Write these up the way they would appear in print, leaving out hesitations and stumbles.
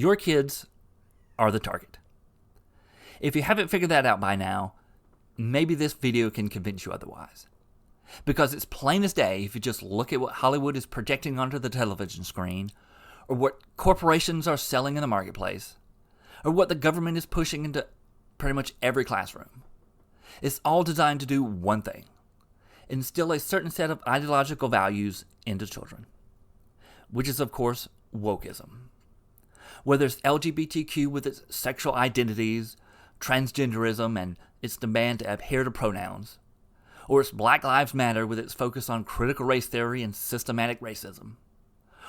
your kids are the target. If you haven't figured that out by now, maybe this video can convince you otherwise. Because it's plain as day if you just look at what Hollywood is projecting onto the television screen, or what corporations are selling in the marketplace, or what the government is pushing into pretty much every classroom. It's all designed to do one thing: instill a certain set of ideological values into children, which is, of course, wokeism. Whether it's LGBTQ with its sexual identities, transgenderism, and its demand to adhere to pronouns, or it's Black Lives Matter with its focus on critical race theory and systematic racism,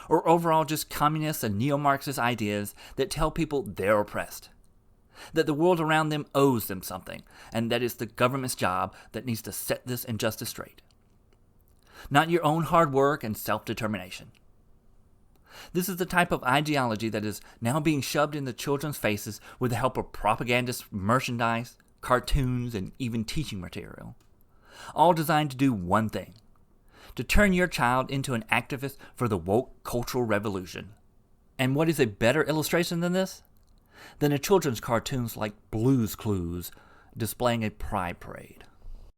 or overall just communist and neo-Marxist ideas that tell people they're oppressed, that the world around them owes them something, and that it's the government's job that needs to set this injustice straight, not your own hard work and self-determination. This is the type of ideology that is now being shoved into children's faces with the help of propagandist merchandise, cartoons, and even teaching material, all designed to do one thing: to turn your child into an activist for the woke cultural revolution. And what is a better illustration than this? Than a children's cartoons like Blue's Clues displaying a pride parade.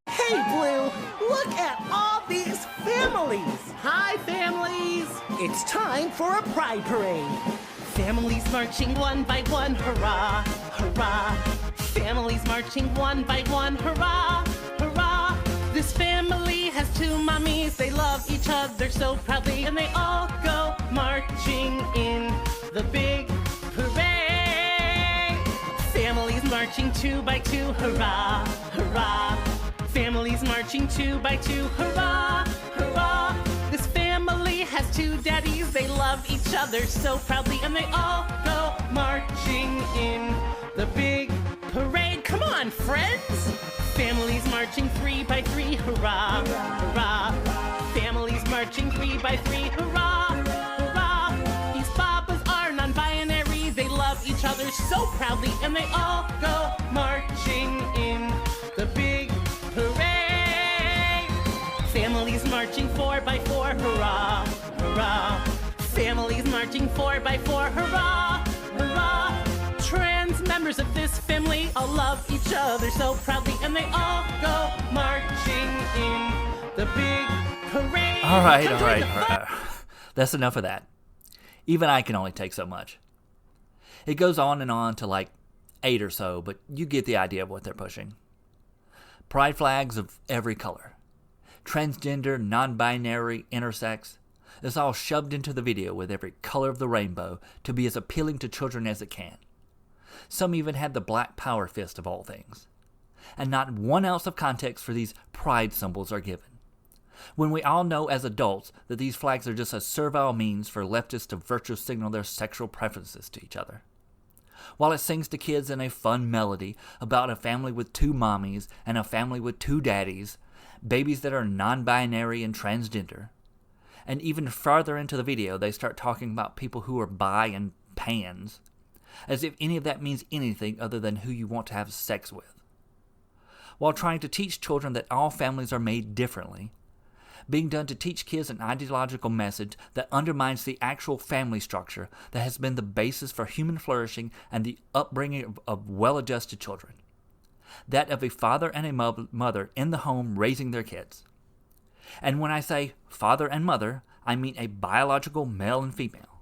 Hey, Blue, look at all these families. Hi, families. It's time for a pride parade. Families marching one by one, hurrah, hurrah. Families marching one by one, hurrah, hurrah. This family has two mommies. They love each other so proudly, and they all go marching in the big parade. Families marching two by two, hurrah, hurrah. Families marching two by two, hurrah, hurrah. This family has two daddies. They love each other so proudly, and they all go marching in the big parade. Come on, friends. Families marching three by three, hurrah, hurrah. Families marching three by three, hurrah, hurrah. These Babas are non-binary. They love each other so proudly, and they all go marching in the big parade. Families marching four by four, hurrah, hurrah. Families marching four by four, hurrah, hurrah. Trans members of this family all love each other so proudly, and they all go marching in the big parade. All right. That's enough of that. Even I can only take so much. It goes on and on to like 8 or so, but you get the idea of what they're pushing. Pride flags of every color. Transgender, non-binary, intersex. It's all shoved into the video with every color of the rainbow to be as appealing to children as it can. Some even had the black power fist of all things. And not 1 ounce of context for these pride symbols are given, when we all know as adults that these flags are just a servile means for leftists to virtue signal their sexual preferences to each other. While it sings to kids in a fun melody about a family with 2 mommies and a family with 2 daddies, babies that are non-binary and transgender. And even farther into the video, they start talking about people who are bi and pans, as if any of that means anything other than who you want to have sex with. While trying to teach children that all families are made differently, being done to teach kids an ideological message that undermines the actual family structure that has been the basis for human flourishing and the upbringing of well-adjusted children. That of a father and a mother in the home raising their kids. And when I say father and mother, I mean a biological male and female.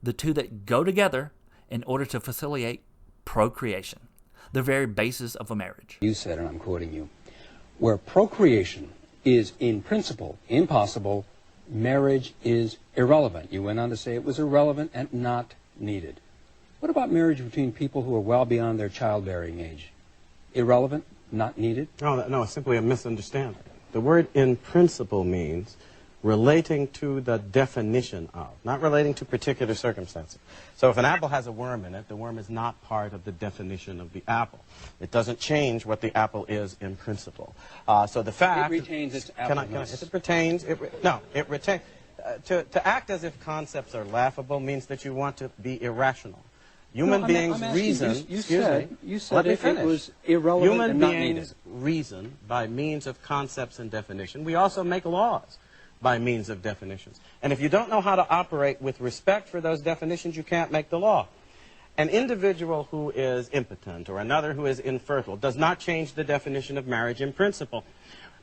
The two that go together in order to facilitate procreation, the very basis of a marriage. You said, and I'm quoting you, where procreation is in principle impossible, marriage is irrelevant. You went on to say it was irrelevant and not needed. What about marriage between people who are well beyond their childbearing age? Irrelevant, not needed? No, it's simply a misunderstanding. The word in principle means relating to the definition of, not relating to particular circumstances. So if an apple has a worm in it, the worm is not part of the definition of the apple. It doesn't change what the apple is in principle. So the fact... It retains its appleness. It retains... It retains... To act as if concepts are laughable means that you want to be irrational. Human beings reason... You said it was irrelevant and not needed. Human beings reason by means of concepts and definition. We also make laws by means of definitions. And if you don't know how to operate with respect for those definitions, you can't make the law. An individual who is impotent or another who is infertile does not change the definition of marriage in principle.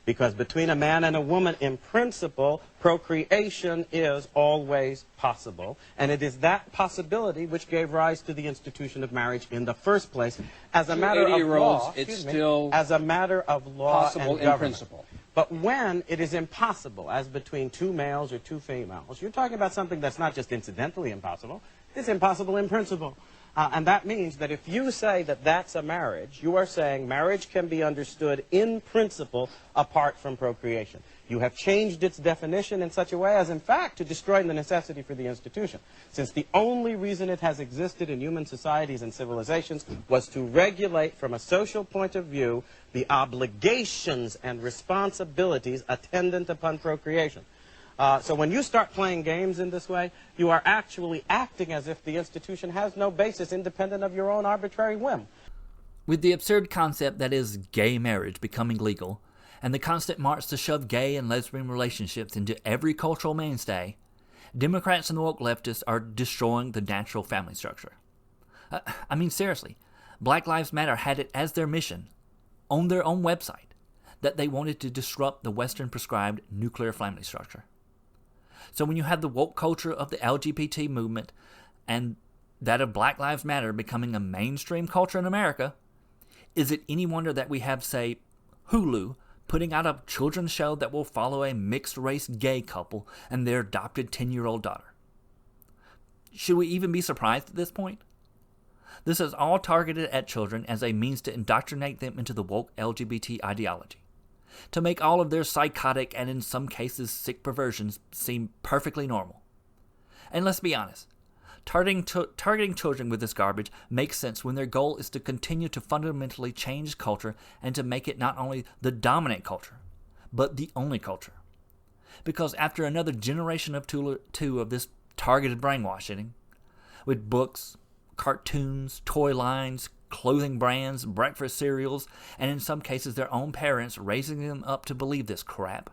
Because between a man and a woman, in principle, procreation is always possible. And it is that possibility which gave rise to the institution of marriage in the first place. As a matter of law, it's still as a matter of law possible and in government. principle. But when it is impossible, as between two males or two females, you're talking about something that's not just incidentally impossible, it's impossible in principle. And that means that if you say that that's a marriage, you are saying marriage can be understood in principle apart from procreation. You have changed its definition in such a way as, in fact, to destroy the necessity for the institution. Since the only reason it has existed in human societies and civilizations was to regulate, from a social point of view, the obligations and responsibilities attendant upon procreation. So when you start playing games in this way, you are actually acting as if the institution has no basis independent of your own arbitrary whim. With the absurd concept that is gay marriage becoming legal, and the constant march to shove gay and lesbian relationships into every cultural mainstay, Democrats and the woke leftists are destroying the natural family structure. I mean, seriously, Black Lives Matter had it as their mission, on their own website, that they wanted to disrupt the Western prescribed nuclear family structure. So when you have the woke culture of the LGBT movement and that of Black Lives Matter becoming a mainstream culture in America, is it any wonder that we have, say, Hulu putting out a children's show that will follow a mixed-race gay couple and their adopted 10-year-old daughter? Should we even be surprised at this point? This is all targeted at children as a means to indoctrinate them into the woke LGBT ideology, to make all of their psychotic and in some cases sick perversions seem perfectly normal. And let's be honest, targeting children with this garbage makes sense when their goal is to continue to fundamentally change culture and to make it not only the dominant culture, but the only culture. Because after another generation of two of this targeted brainwashing, with books, cartoons, toy lines, clothing brands, breakfast cereals, and in some cases their own parents raising them up to believe this crap,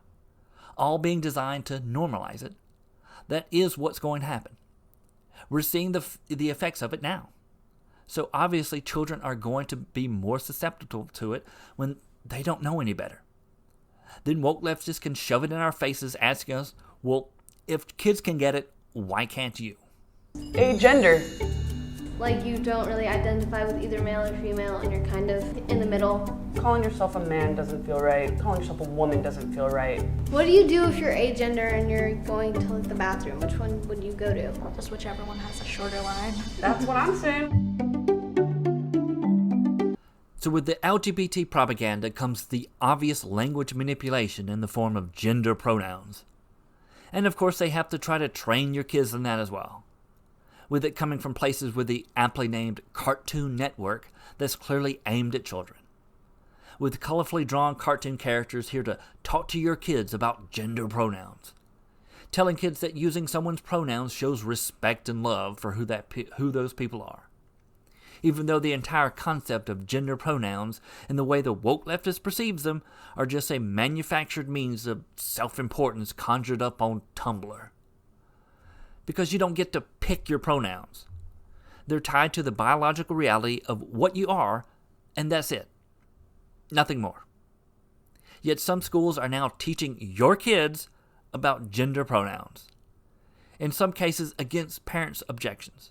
all being designed to normalize it, that is what's going to happen. We're seeing the effects of it now. So obviously children are going to be more susceptible to it when they don't know any better. Then woke leftists can shove it in our faces asking us, well, if kids can get it, why can't you? Agender. Like you don't really identify with either male or female and you're kind of in the middle. Calling yourself a man doesn't feel right. Calling yourself a woman doesn't feel right. What do you do if you're agender and you're going to like, the bathroom? Which one would you go to? Just whichever one has a shorter line. That's what I'm saying. So with the LGBT propaganda comes the obvious language manipulation in the form of gender pronouns. And of course they have to try to train your kids in that as well, with it coming from places with the aptly named Cartoon Network that's clearly aimed at children, with colorfully drawn cartoon characters here to talk to your kids about gender pronouns, telling kids that using someone's pronouns shows respect and love for who those people are, even though the entire concept of gender pronouns and the way the woke leftist perceives them are just a manufactured means of self-importance conjured up on Tumblr. Because you don't get to pick your pronouns. They're tied to the biological reality of what you are, and that's it. Nothing more. Yet some schools are now teaching your kids about gender pronouns, in some cases against parents' objections,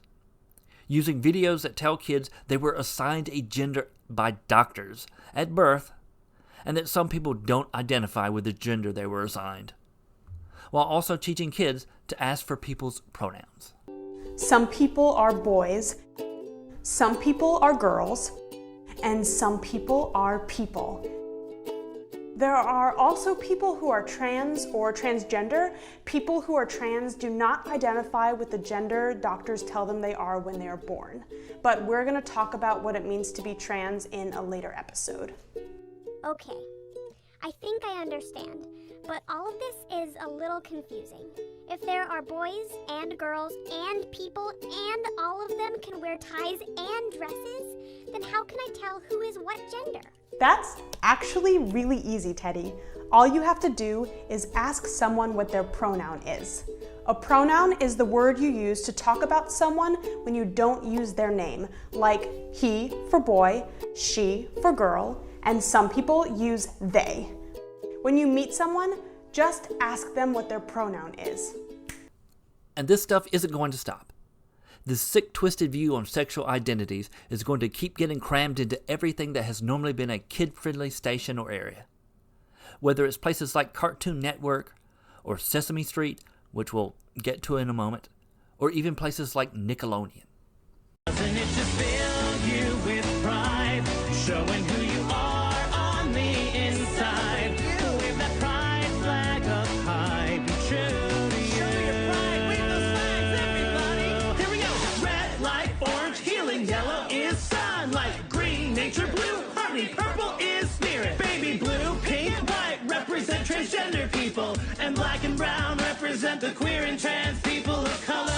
using videos that tell kids they were assigned a gender by doctors at birth, and that some people don't identify with the gender they were assigned, while also teaching kids to ask for people's pronouns. Some people are boys, some people are girls, and some people are people. There are also people who are trans or transgender. People who are trans do not identify with the gender doctors tell them they are when they are born. But we're going to talk about what it means to be trans in a later episode. Okay, I think I understand, but all of this is a little confusing. If there are boys and girls and people and all of them can wear ties and dresses, then how can I tell who is what gender? That's actually really easy, Teddy. All you have to do is ask someone what their pronoun is. A pronoun is the word you use to talk about someone when you don't use their name, like he for boy, she for girl, and some people use they. When you meet someone, just ask them what their pronoun is. And this stuff isn't going to stop. This sick, twisted view on sexual identities is going to keep getting crammed into everything that has normally been a kid-friendly station or area. Whether it's places like Cartoon Network or Sesame Street, which we'll get to in a moment, or even places like Nickelodeon. Doesn't it just fill you with pride, showing who you are on the inside? Wave that pride flag up high, be true to you. Show your pride, wave those flags, everybody. Here we go. Red light, orange, healing, yellow is sunlight, green, nature, blue, harmony, purple is spirit, baby blue, pink, white represent transgender people, and black and brown represent the queer and trans people of color.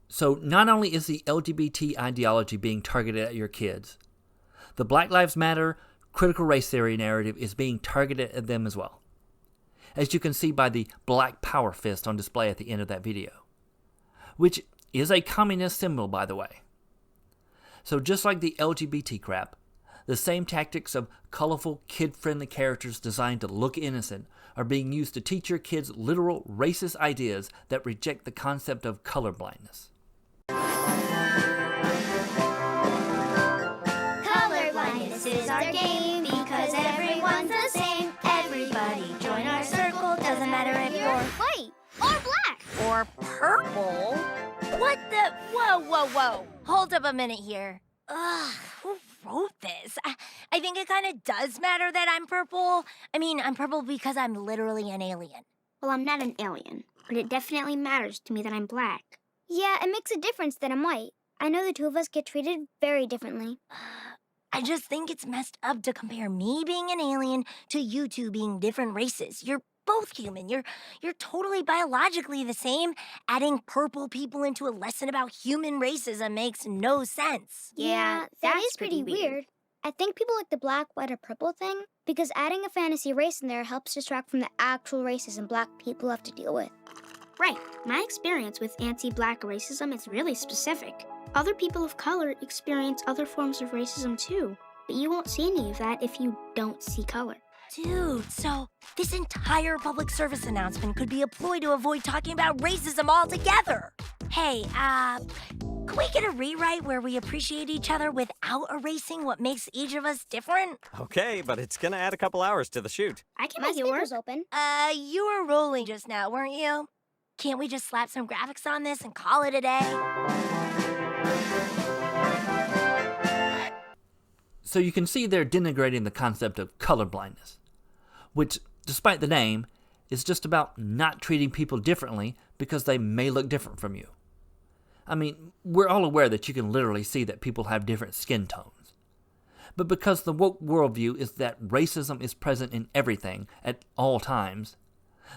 So not only is the LGBT ideology being targeted at your kids, the Black Lives Matter critical race theory narrative is being targeted at them as well, as you can see by the Black Power fist on display at the end of that video, which is a communist symbol, by the way. So just like the LGBT crap, the same tactics of colorful, kid-friendly characters designed to look innocent are being used to teach your kids literal racist ideas that reject the concept of colorblindness. Colorblindness is our game because everyone's the same. Everybody join our circle, doesn't matter if you're white or black or purple. What the? Whoa. Hold up a minute here. Ugh, who wrote this? I think it kind of does matter that I'm purple. I mean, I'm purple because I'm literally an alien. Well, I'm not an alien, but it definitely matters to me that I'm black. Yeah, it makes a difference that I'm white. I know the two of us get treated very differently. I just think it's messed up to compare me being an alien to you two being different races. You're both human. You're totally biologically the same. Adding purple people into a lesson about human racism makes no sense. Yeah, that is pretty weird. I think people like the black, white, or purple thing because adding a fantasy race in there helps distract from the actual racism black people have to deal with. Right. My experience with anti-black racism is really specific. Other people of color experience other forms of racism too, but you won't see any of that if you don't see color. Dude, so this entire public service announcement could be a ploy to avoid talking about racism altogether. Hey, can we get a rewrite where we appreciate each other without erasing what makes each of us different? Okay, but it's gonna add a couple hours to the shoot. I can My make it work. speaker's open. You were rolling just now, weren't you? Can't we just slap some graphics on this and call it a day? So you can see they're denigrating the concept of colorblindness, which, despite the name, is just about not treating people differently because they may look different from you. I mean, we're all aware that you can literally see that people have different skin tones. But because the woke worldview is that racism is present in everything at all times,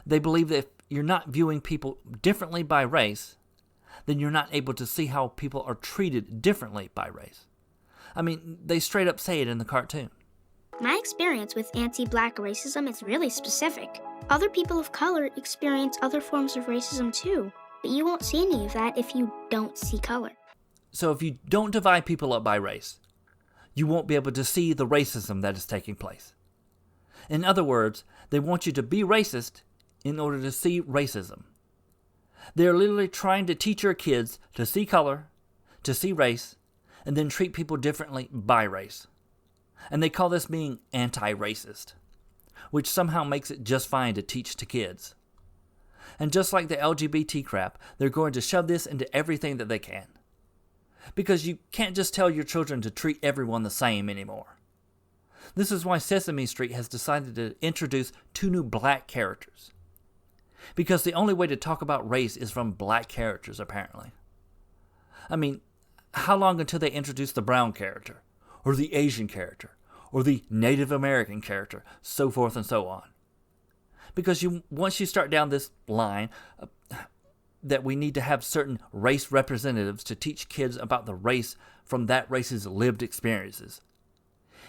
they believe that if you're not viewing people differently by race, then you're not able to see how people are treated differently by race. I mean, they straight up say it in the cartoon. My experience with anti-black racism is really specific. Other people of color experience other forms of racism too, but you won't see any of that if you don't see color. So if you don't divide people up by race, you won't be able to see the racism that is taking place. In other words, they want you to be racist in order to see racism. They're literally trying to teach your kids to see color, to see race, and then treat people differently by race. And they call this being anti-racist, which somehow makes it just fine to teach to kids. And just like the LGBT crap, they're going to shove this into everything that they can. Because you can't just tell your children to treat everyone the same anymore. This is why Sesame Street has decided to introduce 2 new black characters. Because the only way to talk about race is from black characters, apparently. I mean, how long until they introduce the brown character, or the Asian character, or the Native American character, so forth and so on? Because once you start down this line that we need to have certain race representatives to teach kids about the race from that race's lived experiences,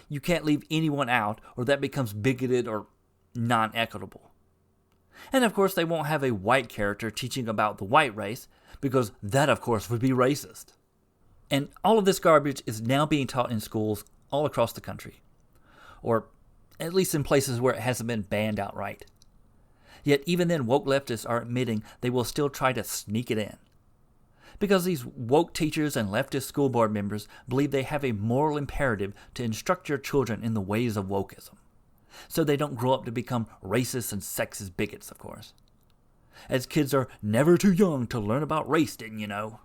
you can't leave anyone out or that becomes bigoted or non-equitable. And of course, they won't have a white character teaching about the white race, because that, of course, would be racist. And all of this garbage is now being taught in schools all across the country, or at least in places where it hasn't been banned outright. Yet even then, woke leftists are admitting they will still try to sneak it in, because these woke teachers and leftist school board members believe they have a moral imperative to instruct your children in the ways of wokeism, so they don't grow up to become racist and sexist bigots, of course. As kids are never too young to learn about race, didn't you know?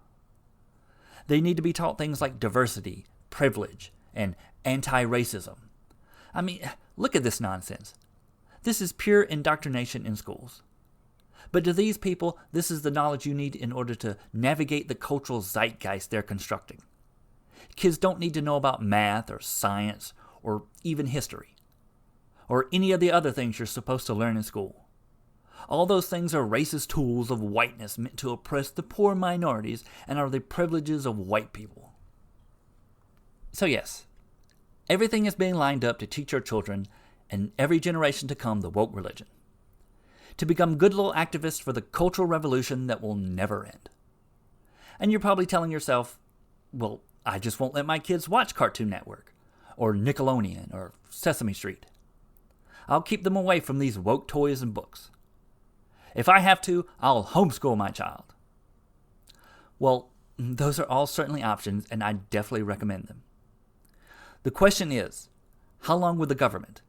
They need to be taught things like diversity, privilege, and anti-racism. I mean, look at this nonsense. This is pure indoctrination in schools. But to these people, this is the knowledge you need in order to navigate the cultural zeitgeist they're constructing. Kids don't need to know about math or science or even history, or any of the other things you're supposed to learn in school. All those things are racist tools of whiteness meant to oppress the poor minorities and are the privileges of white people. So yes, everything is being lined up to teach our children and every generation to come the woke religion, to become good little activists for the cultural revolution that will never end. And you're probably telling yourself, well, I just won't let my kids watch Cartoon Network, or Nickelodeon, or Sesame Street. I'll keep them away from these woke toys and books. If I have to, I'll homeschool my child. Well, those are all certainly options, and I definitely recommend them. The question is, how long will the government,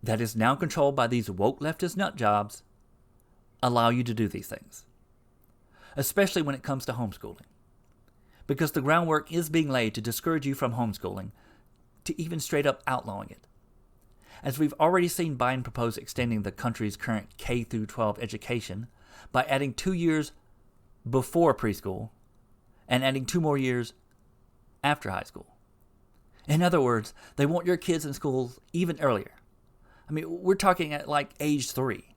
that is now controlled by these woke leftist nut jobs, allow you to do these things? Especially when it comes to homeschooling. Because the groundwork is being laid to discourage you from homeschooling, to even straight up outlawing it. As we've already seen Biden propose extending the country's current K-12 education by adding 2 years before preschool and adding 2 more years after high school. In other words, they want your kids in schools even earlier. I mean, we're talking at like age 3,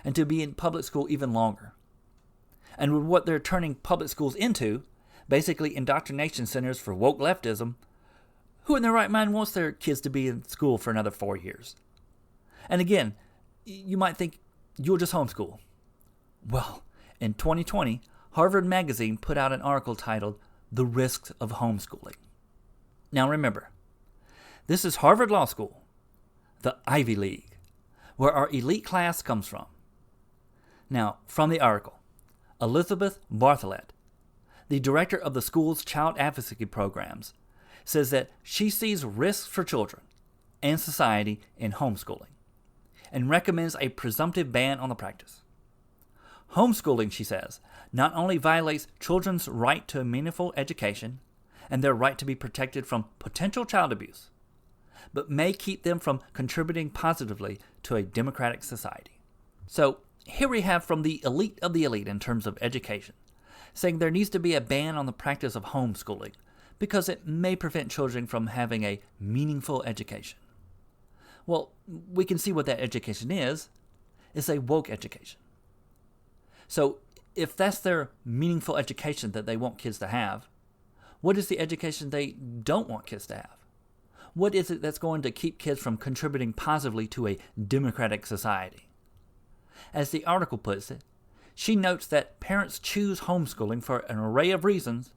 and to be in public school even longer. And with what they're turning public schools into, basically indoctrination centers for woke leftism, who in their right mind wants their kids to be in school for another 4 years? And again, you might think you'll just homeschool. Well, in 2020, Harvard Magazine put out an article titled The Risks of Homeschooling. Now remember, this is Harvard Law School, the Ivy League, where our elite class comes from. Now, from the article, Elizabeth Bartholet, the director of the school's child advocacy programs, says that she sees risks for children and society in homeschooling and recommends a presumptive ban on the practice. Homeschooling, she says, not only violates children's right to a meaningful education and their right to be protected from potential child abuse, but may keep them from contributing positively to a democratic society. So here we have from the elite of the elite in terms of education, saying there needs to be a ban on the practice of homeschooling because it may prevent children from having a meaningful education. Well, we can see what that education is. It's a woke education. So if that's their meaningful education that they want kids to have, what is the education they don't want kids to have? What is it that's going to keep kids from contributing positively to a democratic society? As the article puts it, she notes that parents choose homeschooling for an array of reasons,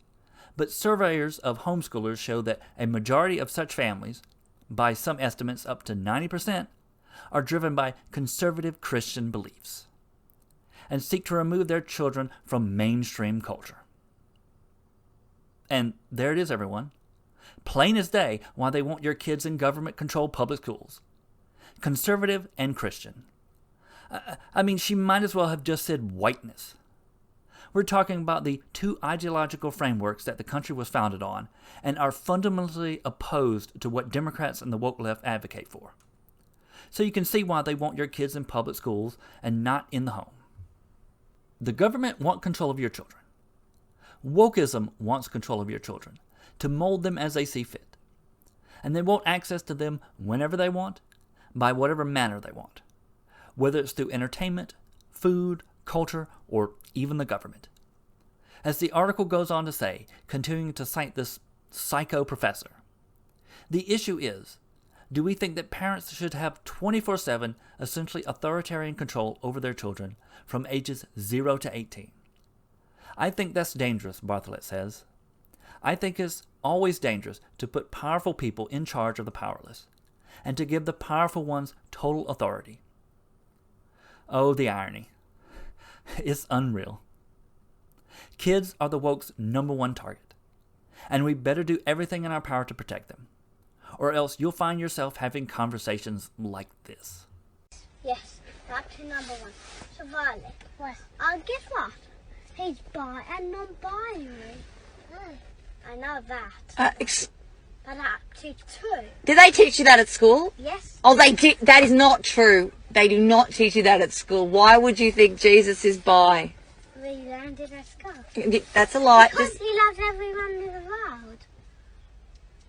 but surveyors of homeschoolers show that a majority of such families, by some estimates up to 90%, are driven by conservative Christian beliefs and seek to remove their children from mainstream culture. And there it is, everyone. Plain as day why they want your kids in government-controlled public schools. Conservative and Christian. I mean, she might as well have just said whiteness. We're talking about the 2 ideological frameworks that the country was founded on and are fundamentally opposed to what Democrats and the woke left advocate for. So you can see why they want your kids in public schools and not in the home. The government wants control of your children. Wokeism wants control of your children to mold them as they see fit. And they want access to them whenever they want, by whatever manner they want, whether it's through entertainment, food, culture, or even the government. As the article goes on to say, continuing to cite this psycho professor, the issue is Do we think that parents should have 24/7 essentially authoritarian control over their children from ages 0 to 18? I think that's dangerous, Bartlett says. I think it's always dangerous to put powerful people in charge of the powerless, and to give the powerful ones total authority. Oh, the irony. It's unreal. Kids are the woke's #1 target, and we better do everything in our power to protect them, or else you'll find yourself having conversations like this. Yes, that's number 1. So Violet, guess what? He's bi and non-binary. I know that. But I teach too. Did they teach you that at school? Yes. Oh, they did. That is not true. They do not teach you that at school. Why would you think Jesus is bi? We learned it at school. That's a lie. Because he loves everyone in the world.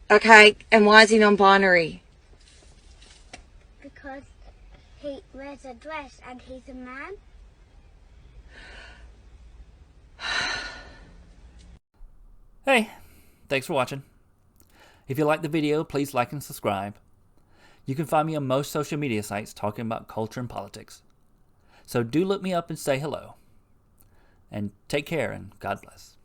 Okay, and why is he non-binary? Because he wears a dress and he's a man. Hey, thanks for watching. If you liked the video, please like and subscribe. You can find me on most social media sites talking about culture and politics. So do look me up and say hello. And take care and God bless.